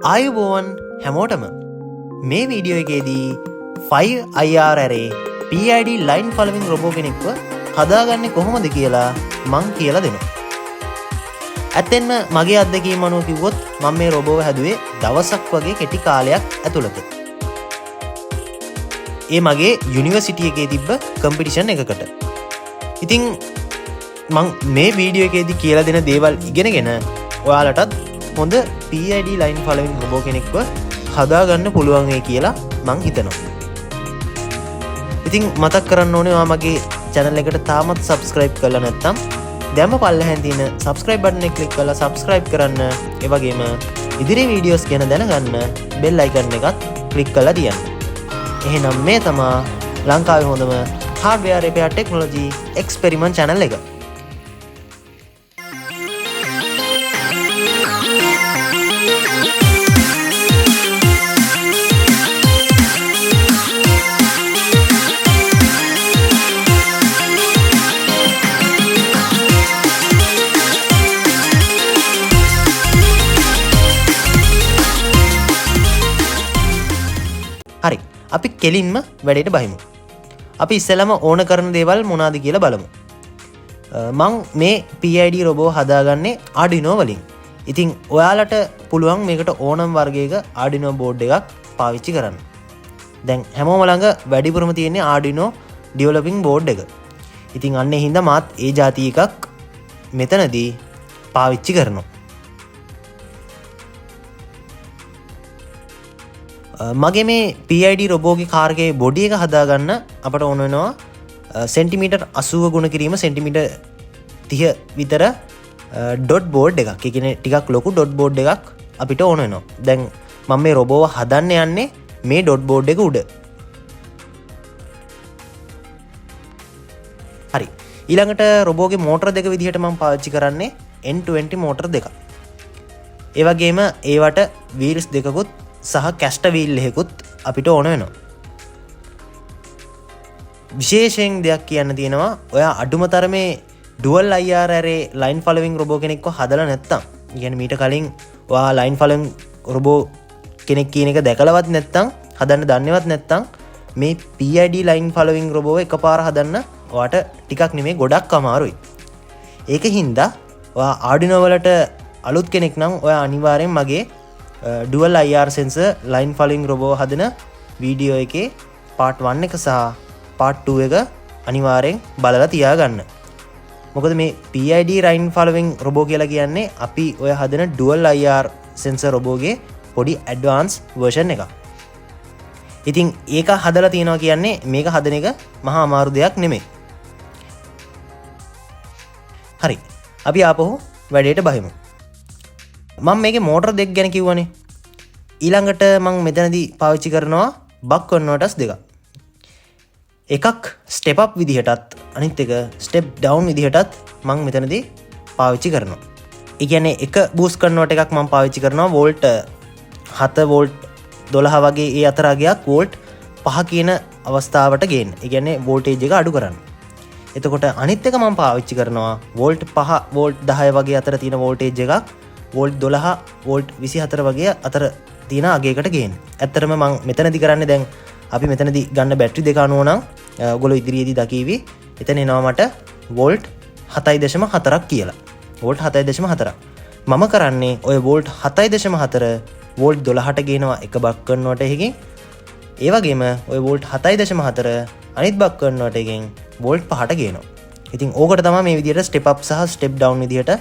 ආයුබෝවන් හැමෝටම මේ වීඩියෝ එකේදී 5IR array PID line following robot කෙනෙක්ව හදාගන්නේ කොහොමද කියලා මං කියලා දෙනවා. ඇත්තෙන්ම මගේ අත්දැකීම අනුව කිව්වොත් මම මේ රොබෝව හැදුවේ දවසක් වගේ කෙටි කාලයක් ඇතුළත. ඒ මගේ යුනිවර්සිටි එකේ තිබ්බ කම්පිටිෂන් එකකට. ඉතින් මං මේ වීඩියෝ එකේදී කියලා දෙන දේවල් ඉගෙනගෙන ඔයාලටත් හොඳ PID line following robot කෙනෙක්ව හදාගන්න පුළුවන් වෙයි කියලා මං හිතනවා. ඉතින් මතක් කරන්න ඕනේ ඔයා මගේ channel එකට තාමත් subscribe කරලා නැත්නම් දැන්ම පල්ලෙහෙන් තියෙන subscribe button එක click කරලා subscribe කරන්න. ඒ වගේම ඉදිරි videos ගැන දැනගන්න bell icon එකත් click කරලා තියන්න. එහෙනම් මේ තමයි ලංකාවේ හොඳම hardware repair technology experiment channel එක. හරි අපි කෙලින්ම වැඩේට බහිමු. අපි ඉස්සෙල්ලාම ඕන කරන දේවල් මොනවාද කියලා බලමු. මං මේ PID රොබෝ හදාගන්නේ Arduino වලින්. ඉතින් ඔයාලට පුළුවන් මේකට ඕනම වර්ගයක Arduino board එකක් පාවිච්චි කරන්න. දැන් හැමෝම ළඟ වැඩිපුරම තියෙන්නේ Arduino developing board එක. ඉතින් අන්න ඒ හින්දා මාත් ඒ જાති එකක් මෙතනදී පාවිච්චි කරනවා. මගේ මේ PID රොබෝගේ කාර්ගේ බොඩි එක හදාගන්න අපට ඕන වෙනවා සෙන්ටිමීටර් 80 ගුණ කිරීම සෙන්ටිමීටර් 30 විතර ඩොට් බෝඩ් එකක්. ඒ කියන්නේ ටිකක් ලොකු ඩොට් බෝඩ් එකක් අපිට ඕන වෙනවා. දැන් මම මේ රොබෝව හදන්න යන්නේ මේ ඩොට් බෝඩ් එක උඩ. හරි. ඊළඟට රොබෝගේ මෝටර දෙක විදිහට මම පාවිච්චි කරන්නේ N20 මෝටර දෙකක්. ඒ වගේම ඒවට වීල්ස් දෙකකුත් සහ කැස්ට වීල් එකකුත් අපිට ඕන වෙනවා. විශේෂයෙන් දෙයක් කියන්න තියෙනවා ඔයා අඩුම තරමේ dual IR array line following robot කෙනෙක්ව හදලා නැත්තම්, කියන්නේ මීට කලින් ඔයා line following robot කෙනෙක් කියන එක දැකලවත් නැත්තම්, හදන්න දන්නේවත් නැත්තම් මේ PID line following robot එකපාර හදන්න ඔයාට ටිකක් නෙමෙයි ගොඩක් අමාරුයි. ඒක හින්දා ඔයා Arduino වලට අලුත් කෙනෙක් නම් ඔයා අනිවාර්යෙන් මගේ dual IR sensor line following robot හදන වීඩියෝ එකේ part 1 එක සහ part 2 එක අනිවාර්යෙන් බලලා තියාගන්න. මොකද මේ PID line following robot කියලා කියන්නේ අපි ඔය හදන dual IR sensor robot ගේ පොඩි advanced version එකක්. ඉතින් ඒක හදලා තියනවා කියන්නේ මේක හදන එක මහා අමාරු දෙයක් නෙමෙයි. හරි. අපි ආපහු වැඩේට බහිමු. මම මේකේ මෝටර දෙක ගැන කිව්වනේ. ඊළඟට මම මෙතනදී පාවිච්චි කරනවා බක් කන්වර්ටර්ස් දෙකක්. එකක් ස්ටෙප් අප් විදිහටත් අනිත් එක ස්ටෙප් ඩවුන් විදිහටත් මම මෙතනදී පාවිච්චි කරනවා. ඒ කියන්නේ එක බූස්ට් කන්වර්ටර් එකක් මම පාවිච්චි කරනවා වෝල්ට් 7 වෝල්ට් 12 වගේ ඒ අතර අගයක් වෝල්ට් 5 කියන අවස්ථාවට ගේන්න. ඒ කියන්නේ වෝල්ටේජ් එක අඩු කරන්න. එතකොට අනිත් එක මම පාවිච්චි කරනවා වෝල්ට් 5 වෝල්ට් 10 වගේ අතර තියෙන වෝල්ටේජ් එකක් වෝල්ට් 12 වෝල්ට් 24 වගේ අතර තියෙන අගයකට ගේන්න. ඇත්තටම මම මෙතනදී කරන්නේ දැන් අපි මෙතනදී ගන්න බැටරි දෙක අනුව නම් ඔයගොල්ලෝ ඉදිරියේදී දකීවි. එතන එනවා මට වෝල්ට් 7.4ක් කියලා. වෝල්ට් 7.4ක්. මම කරන්නේ ඔය වෝල්ට් 7.4 වෝල්ට් 12ට ගේනවා එක බක් කන්වර්ටර් එකකින්. ඒ වගේම ඔය වෝල්ට් 7.4 අනිත් බක් කන්වර්ටර් එකකින් වෝල්ට් 5ට ගේනවා. ඉතින් ඕකට තමයි මේ විදිහට ස්ටෙප් අප් සහ ස්ටෙප් ඩවුන් විදිහට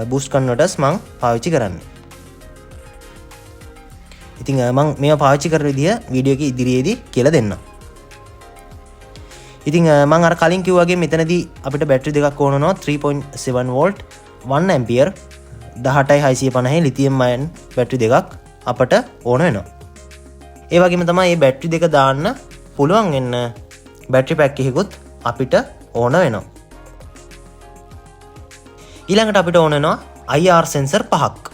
බූස්ට් කන්වර්ටර්ස් මං පාවිච්චි කරන්නේ. ඉතින් මං මේවා පාවිච්චි කරන විදිහ වීඩියෝ එකේ ඉදිරියේදී කියලා දෙන්නම්. ඉතින් මං අර කලින් කිව්වා වගේ මෙතනදී අපිට බැටරි දෙකක් ඕන වෙනවා 3.7 වෝල්ට් 1 ඇම්පියර් 18650 ලිතියම් අයන් බැටරි දෙකක් අපට ඕන වෙනවා. ඒ වගේම තමයි මේ බැටරි දෙක දාන්න පුළුවන් වෙන්න බැටරි පැක් එකකුත් අපිට ඕන වෙනවා. ඊළඟට අපිට ඕන වෙනවා IR sensor 5ක්.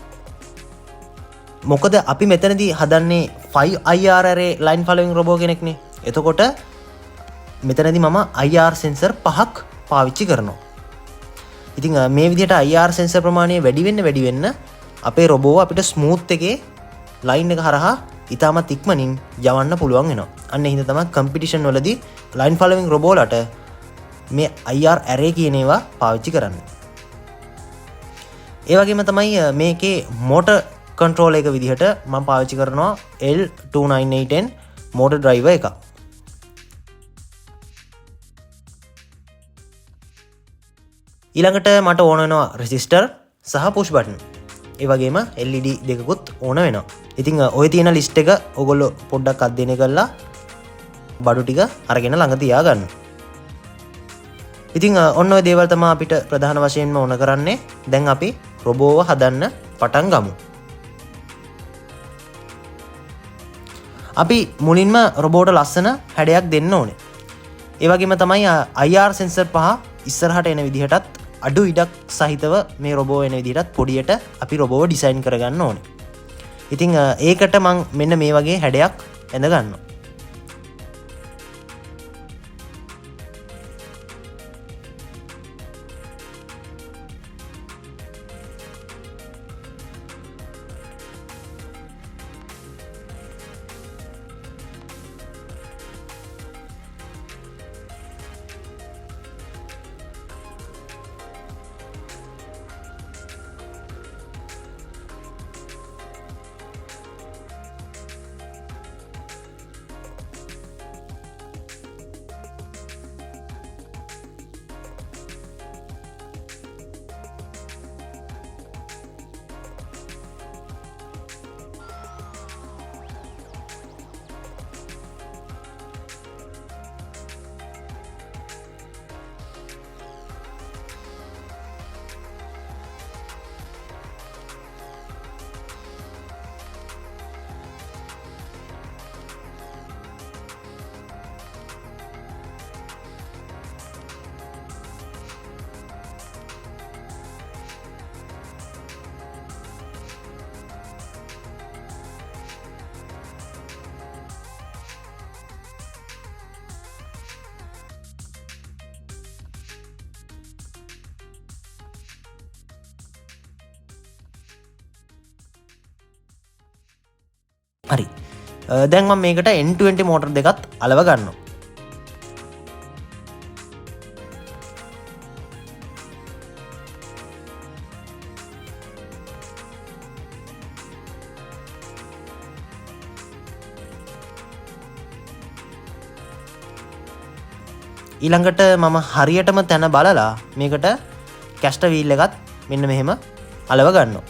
මොකද අපි මෙතනදී හදන්නේ 5IR array line following robot කෙනෙක්නේ. එතකොට මෙතනදී මම IR sensor 5ක් පාවිච්චි කරනවා. ඉතින් මේ විදිහට IR sensor ප්‍රමාණය වැඩි වෙන්න අපේ රොබෝව අපිට ස්මූත් එකේ ලයින් එක හරහා ඉතාමත් ඉක්මනින් යවන්න පුළුවන් වෙනවා. අන්න ඒ හින්දා තමයි කම්පිටිෂන් වලදී ලයින් ෆලෝවිං රොබෝලට මේ IR array කියන ඒවා පාවිච්චි කරන්නේ. ඒ වගේම තමයි මේකේ මෝටර් කන්ට්‍රෝල් එක විදිහට මම පාවිච්චි කරනවා L298N මෝටර් ඩ්‍රයිවර් එක. ඊළඟට මට ඕන වෙනවා රෙසිස්ටර් සහ පුෂ් බටන්. ඒ වගේම LED දෙකකුත් ඕන වෙනවා. ඉතින් ඔය තියෙන ලිස්ට් එක ඔයගොල්ලෝ පොඩ්ඩක් අධ්‍යයනය කරලා බඩු ටික අරගෙන ළඟ තියාගන්න. ඉතින් ඔන්න ඔය දේවල් තමයි අපිට ප්‍රධාන වශයෙන්ම ඕන කරන්නේ. දැන් අපි රොබෝව හදන්න පටන් ගමු. අපි මුලින්ම රොබෝට ලස්සන හැඩයක් දෙන්න ඕනේ. ඒ වගේම තමයි IR සෙන්සර් පහ ඉස්සරහට එන විදිහටත් අඩු ඉඩක් සහිතව මේ රොබෝ එන විදිහටත් පොඩියට අපි රොබෝව ඩිසයින් කරගන්න ඕනේ. ඉතින් ඒකට මං මෙන්න මේ වගේ හැඩයක් ඇඳ ගන්නවා. හරි. දැන් මම මේකට N20 මෝටර් දෙකත් අලව ගන්නවා. ඊළඟට මම හරියටම තැන බලලා මේකට කැස්ටර් වීල් එකත් මෙන්න මෙහෙම අලව ගන්නවා.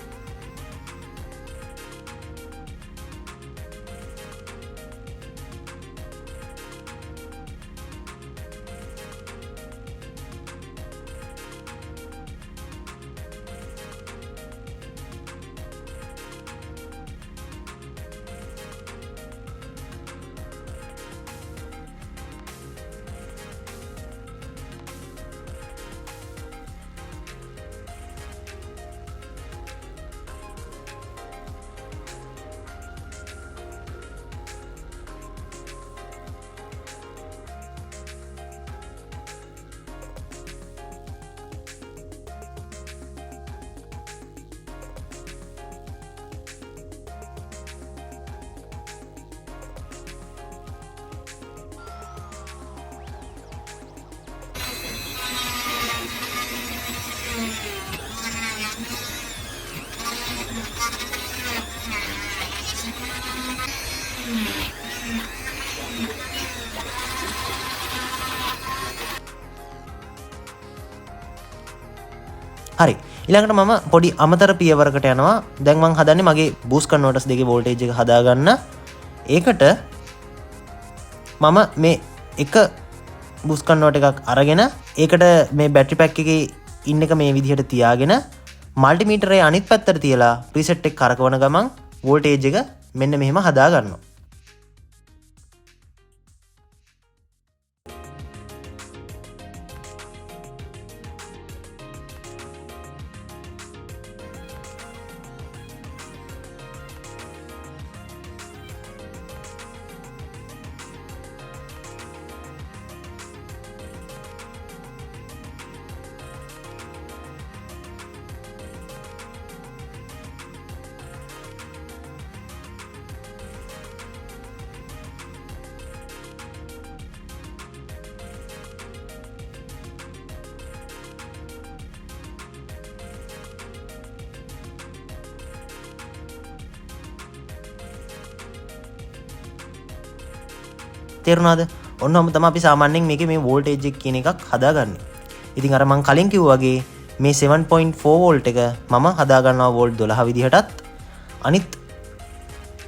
හරි. ඊළඟට මම පොඩි අමතර පියවරකට යනවා. දැන් මම හදන්නේ මගේ බූස්ට් කන්වර්ටර්ස් දෙකේ වෝල්ටේජ් එක හදාගන්න. ඒකට මම මේ එක බූස්ට් කන්වර්ටර් එකක් අරගෙන ඒකට මේ බැටරි පැක් එකේ ඉන්න එක මේ විදිහට තියාගෙන මල්ටිමීටරේ අනිත් පැත්තට තියලා ප්‍රීසෙට් එක කරකවන ගමන් වෝල්ටේජ් එක මෙන්න මෙහෙම හදා ගන්නවා. තේරුණාද? ඔන්නම තමයි අපි සාමාන්‍යයෙන් මේකේ මේ වෝල්ටේජ් එක කියන එකක් හදාගන්නේ. ඉතින් අර මං කලින් කිව්වා වගේ මේ 7.4 වෝල්ට් එක මම හදා ගන්නවා වෝල්ට් 12 විදිහටත්, අනිත්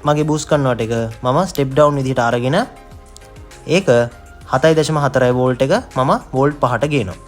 මගේ බූස්ට් කන්වර්ට් එක මම ස්ටෙප් ඩවුන් විදිහට අරගෙන ඒක 7.4 වෝල්ට් එක මම වෝල්ට් 5ට ගේනවා.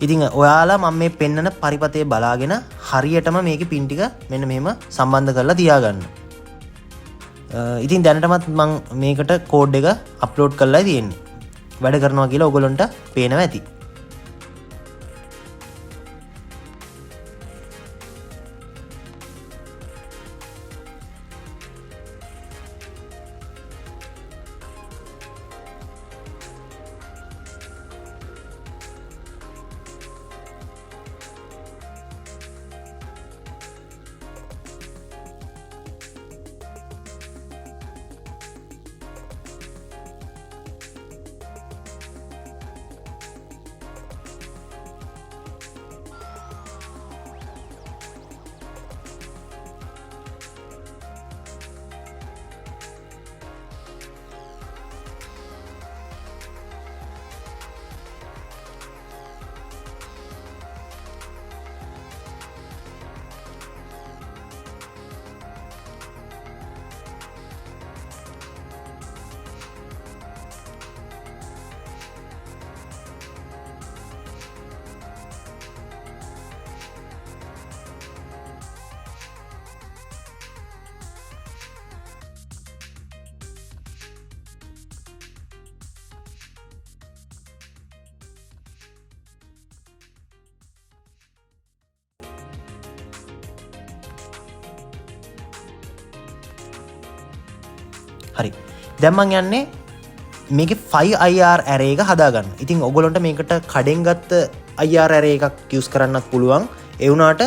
ඉතින් ඔයාලා මම මේ පෙන්නන පරිපතේ බලාගෙන හරියටම මේකේ පින් ටික මෙන්න මෙහෙම සම්බන්ධ කරලා තියාගන්න. ඉතින් දැනටමත් මම මේකට කෝඩ් එක අප්ලෝඩ් කරලා තියෙන්නේ. වැඩ කරනවා කියලා ඔයගොල්ලන්ට පේනවා ඇති. හරි. දැන් මං යන්නේ මේකේ 5IR array එක හදාගන්න. ඉතින් ඔයගොල්ලන්ට මේකට කඩෙන් ගත්ත IR array එකක් යූස් කරන්නත් පුළුවන්. ඒ වුණාට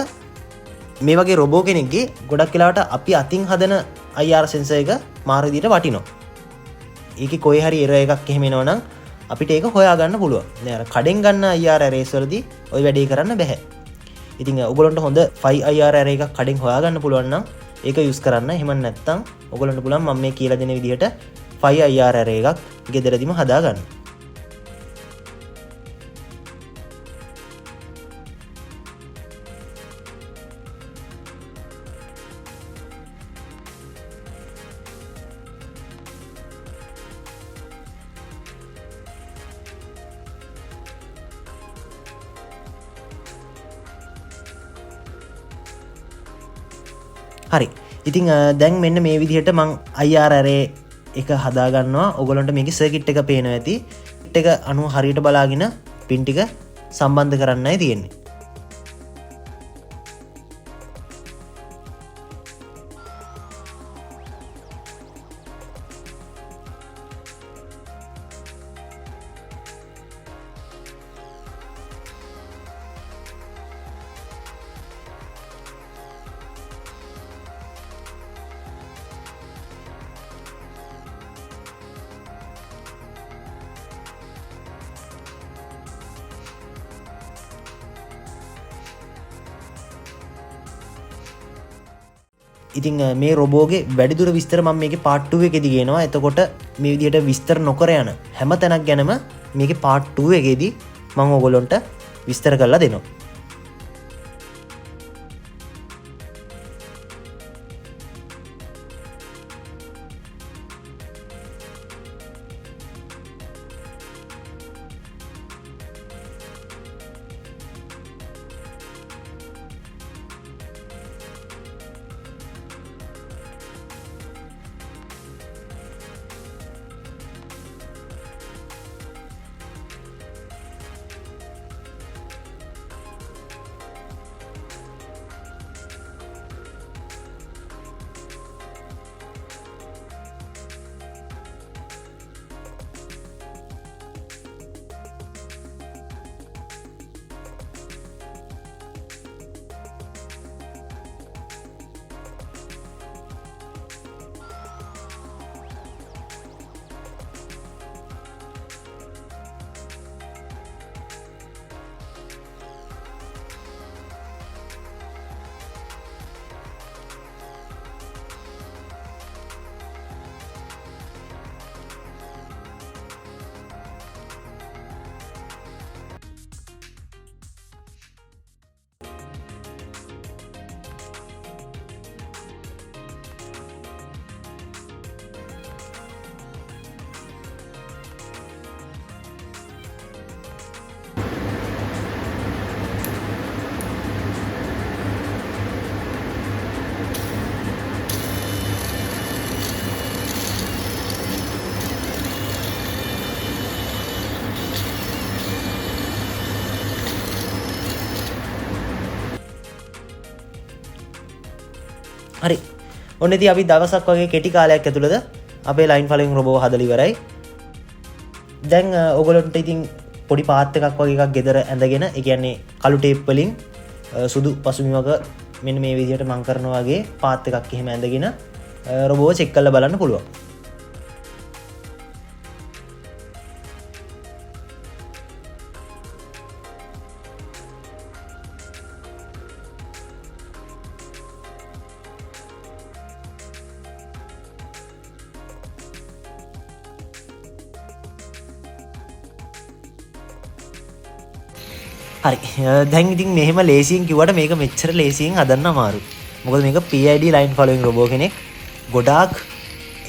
මේ වගේ රොබෝ කෙනෙක්ගේ ගොඩක් වෙලාවට අපි අතින් හදන IR sensor එක මාර විදියට වටිනවා. ඒකේ කොහේ හරි error එකක් එහෙම එනවනම් අපිට ඒක හොයාගන්න පුළුවන්. දැන් අර කඩෙන් ගන්න IR arrays වලදී ওই වැඩේ කරන්න බෑ. ඉතින් ඔයගොල්ලන්ට හොඳ 5IR array එකක් කඩෙන් හොයාගන්න පුළුවන් නම් ඒක යූස් කරන්න. එහෙම නැත්නම් ඔයගොල්ලන්ට පුළුවන් මම මේ කියලා දෙන විදිහට 5IR array එකක් ගෙදරදීම හදාගන්න. හරි. ඉතින් දැන් මෙන්න මේ විදිහට මං IR array එක හදාගන්නවා. ඔයගොල්ලන්ට මේකේ සර්කිට් එක පේනවා ඇති. එක අනුව හරියට බලාගෙන පින් ටික සම්බන්ධ කරන්නයි තියෙන්නේ. ඉතින් මේ රොබෝගේ වැඩිදුර විස්තර මම මේකේ part 2 එකේදී කියනවා. එතකොට මේ විදිහට විස්තර නොකර යන හැම තැනක් ගැනම මේකේ part 2 එකේදී මම ඔයගොල්ලන්ට විස්තර කරලා දෙනවා. හරි. ඔන්න ඉතින් අපි දවසක් වගේ කෙටි කාලයක් ඇතුළත අපේ line following robot හදලා ඉවරයි. දැන් ඔයගොල්ලන්ට ඉතින් පොඩි පාත් එකක් වගේ එකක් ගෙදර ඇඳගෙන, ඒ කියන්නේ කළු ටේප් වලින් සුදු පසුබිමක මෙන්න මේ විදිහට මං කරනවා වගේ පාත් එකක් එහෙම ඇඳගෙන robot චෙක් කරලා බලන්න පුළුවන්. හරි. දැන් ඉතින් මෙහෙම ලේසියෙන් කිව්වට මේක මෙච්චර ලේසියෙන් හදන්න අමාරුයි. මොකද මේක PID line following robot කෙනෙක්. ගොඩාක්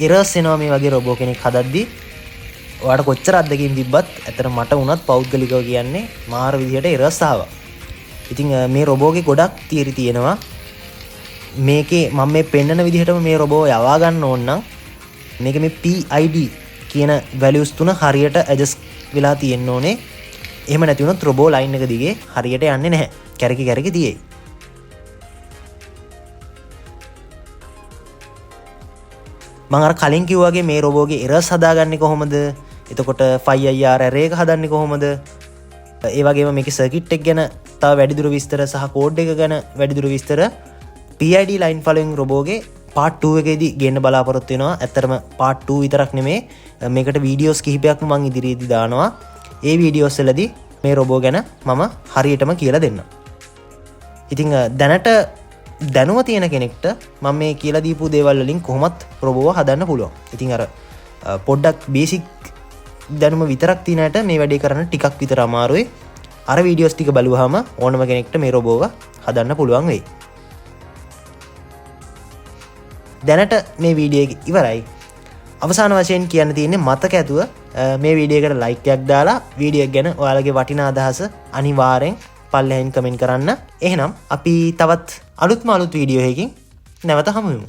errors එනවා මේ වගේ robot කෙනෙක් හදද්දී. ඔයාලට කොච්චර අත්දැකීම් තිබ්බත් ඇත්තට මට වුණත් පෞද්ගලිකව කියන්නේ මාර විදිහට errors ආවා. ඉතින් මේ robot එකේ ගොඩක් තියරි තියෙනවා. මේකේ මම මේ පෙන්නන විදිහටම මේ robot යවා ගන්න ඕන නම් මේක මේ PID කියන values තුන හරියට adjust වෙලා තියෙන්න ඕනේ. එහෙම නැති වුණොත් robot line එක දිගේ හරියට යන්නේ නැහැ. කැරකි කැරකි තියෙයි. මම අර කලින් කිව්වා වගේ මේ robot ගේ errors හදාගන්නේ කොහොමද? එතකොට 5IR array එක හදන්නේ කොහොමද? ඒ වගේම මේකේ circuit එක ගැන තව වැඩිදුර විස්තර සහ code එක ගැන වැඩිදුර විස්තර PID line following robot ගේ part 2 එකේදී ගේන්න බලාපොරොත්තු වෙනවා. ඇත්තටම part 2 විතරක් නෙමේ මේකට වීඩියෝස් කිහිපයක්ම මම ඉදිරියේදී දානවා. ඒ වීඩියෝස් වලදී මේ robot ගැන මම හරියටම කියලා දෙන්නම්. ඉතින් දැනට දැනුම තියෙන කෙනෙක්ට මම මේ කියලා දීපු දේවල් වලින් කොහොමත් robot හදන්න පුළුවන්. ඉතින් අර පොඩ්ඩක් බේසික් දැනුම විතරක් තියෙන අයට මේ වැඩේ කරන්න ටිකක් විතර අමාරුයි. අර වීඩියෝස් ටික බලුවාම ඕනම කෙනෙක්ට මේ robot හදන්න පුළුවන් වෙයි. දැනට මේ වීඩියෝ එක ඉවරයි. අවසාන වශයෙන් කියන්න තියෙන්නේ මතක ඇතුව මේ වීඩියෝ එකට ලයික් එකක් දාලා වීඩියෝ එක ගැන ඔයාලගේ වටිනා අදහස අනිවාර්යෙන් පල්ලෙහෙන් කමෙන්ට් කරන්න. එහෙනම් අපි තවත් අලුත් වීඩියෝ එකකින් නැවත හමු වෙමු.